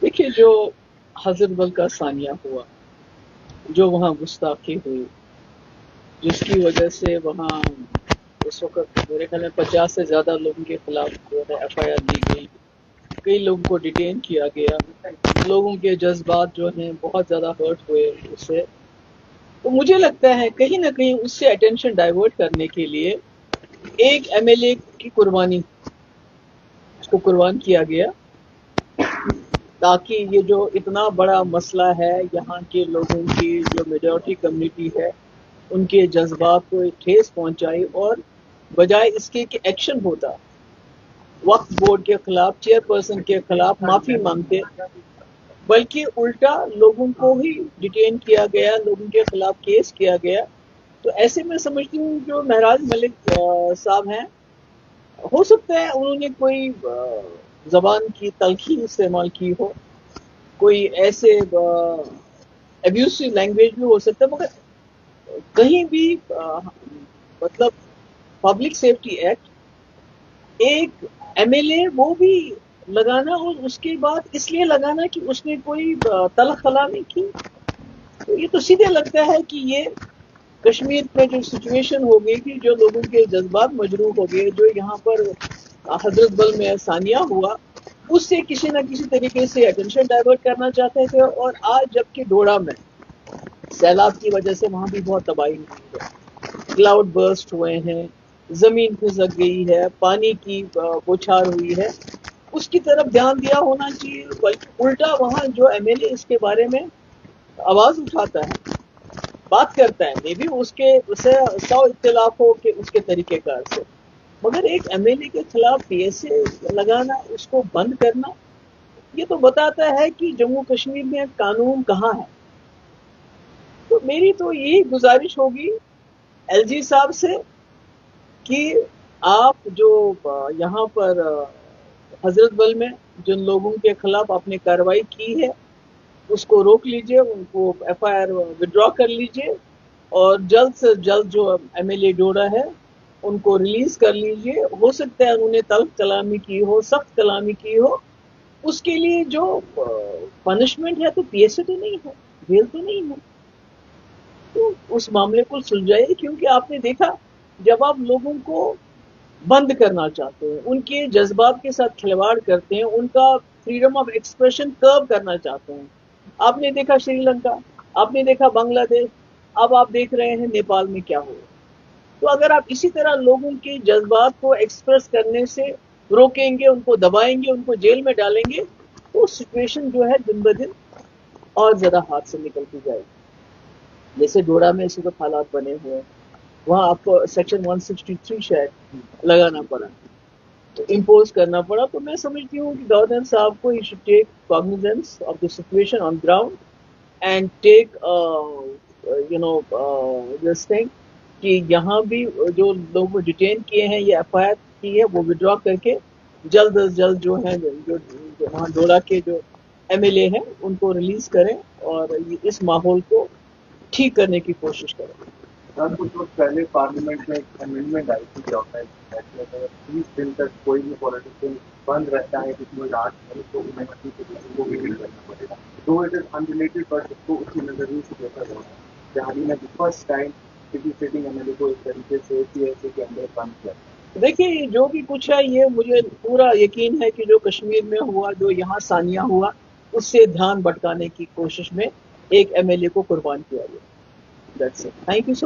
देखिए, जो हजरत बल का सानिया हुआ, जो वहाँ गुस्ताखी हुई, जिसकी वजह से वहाँ उस वक्त मेरे ख्याल में 50 से ज़्यादा लोगों के खिलाफ जो है FIR ली गई, कई लोगों को डिटेन किया गया, लोगों के जज्बात जो हैं बहुत ज़्यादा हर्ट हुए उससे। तो मुझे लगता है कहीं ना कहीं उससे अटेंशन डाइवर्ट करने के लिए एक MLA की कुर्बानी, उसको कुर्बान किया गया, ताकि ये जो इतना बड़ा मसला है, यहाँ के लोगों की जो मेजॉरिटी कम्युनिटी है, उनके जज्बात को ठेस पहुंचाई, और बजाय इसके कि एक्शन होता, वक्फ बोर्ड के खिलाफ, चेयरपर्सन के खिलाफ माफी मांगते, बल्कि उल्टा लोगों को ही डिटेन किया गया, लोगों के खिलाफ केस किया गया। तो ऐसे में समझती हूँ जो महराज मलिक साहब हैं, हो सकता है उन्होंने कोई जबान की तलखी इस्तेमाल की हो, कोई ऐसे एब्यूसिव लैंग्वेज भी हो सकता है, मगर कहीं भी मतलब पब्लिक सेफ्टी एक्ट, एक MLA वो भी लगाना, और उसके बाद इसलिए लगाना कि उसने कोई तलख कलामी की, तो ये तो सीधे लगता है कि ये कश्मीर में जो सिचुएशन हो गई कि जो लोगों के जज्बात मजरूह हो गए, जो यहाँ पर हजरत बल में सानिया हुआ, उससे किसी न किसी तरीके से अटेंशन डाइवर्ट करना चाहते थे। और आज जबकि डोडा में सैलाब की वजह से वहां भी बहुत तबाही हुई है, क्लाउड बर्स्ट हुए हैं, जमीन खिसक गई है, पानी की बौछार हुई है, उसकी तरफ ध्यान दिया होना चाहिए, बल्कि उल्टा वहां जो MLA इसके बारे में आवाज उठाता है, बात करता है, मे बी उसे 100 इख्तिलाफ हो कि उसके तरीकेकार से, मगर एक MLA के खिलाफ PSA लगाना, उसको बंद करना, ये तो बताता है कि जम्मू कश्मीर में कानून कहाँ है। तो मेरी तो यही गुजारिश होगी LG साहब से कि आप जो यहाँ पर हजरत बल में जिन लोगों के खिलाफ आपने कार्रवाई की है, उसको रोक लीजिए, उनको FIR विड्रॉ कर लीजिए, और जल्द से जल्द जो MLA डोडा है उनको रिलीज कर लीजिए। हो सकता है उन्होंने तल्ख कलामी की हो, सख्त कलामी की हो, उसके लिए जो पनिशमेंट है तो PSA तो नहीं है, जेल तो नहीं है, तो उस मामले को सुलझाइए। क्योंकि आपने देखा, जब आप लोगों को बंद करना चाहते हैं, उनके जज्बात के साथ खिलवाड़ करते हैं, उनका फ्रीडम ऑफ एक्सप्रेशन कर्व करना चाहते हैं, आपने देखा श्रीलंका, आपने देखा बांग्लादेश, अब आप देख रहे हैं नेपाल में क्या हो। तो अगर आप इसी तरह लोगों के जज्बात को एक्सप्रेस करने से रोकेंगे, उनको दबाएंगे, उनको जेल में डालेंगे, तो सिचुएशन जो है दिन ब दिन और ज्यादा हाथ से निकलती जाएगी। जैसे डोडा में इस वक्त हालात बने हुए हैं, वहां आपको सेक्शन 163 शायद लगाना पड़ा, तो इम्पोज करना पड़ा। तो मैं समझती हूँ कि गवर्नर साहब को ही should take cognizance of the situation on ground and take this thing कि यहाँ भी जो लोग डिटेन किए हैं, ये FIR की है, वो विड्रॉ करके जल्द अज जल्द जो है, जो वहाँ डोडा के जो MLA हैं उनको रिलीज करें, और इस माहौल को ठीक करने की कोशिश करें। सर, कुछ वक्त पहले पार्लियामेंट में एक अमेंडमेंट आई थी चौथा फैसले में 30 दिन तक कोई भी पॉलिटिशियन बंद रहता है जिसमें 8 मई को उन्हें अपनी पोजीशन को विजिट करना पड़ेगा। तो इट इज अनरिलेटेड, बट इसको उसी नजरिए से देखा जा रहा है। जहां ने फर्स्ट टाइम किसी सिटिंग MLA को इस तरीके से PSA के अंदर बंद किया। देखिए, जो भी कुछ है, ये मुझे पूरा यकीन है कि जो कश्मीर में हुआ, जो यहाँ सानिया हुआ, उससे ध्यान भटकाने की कोशिश में एक MLA को कुर्बान किया गया। That's it. Thank you so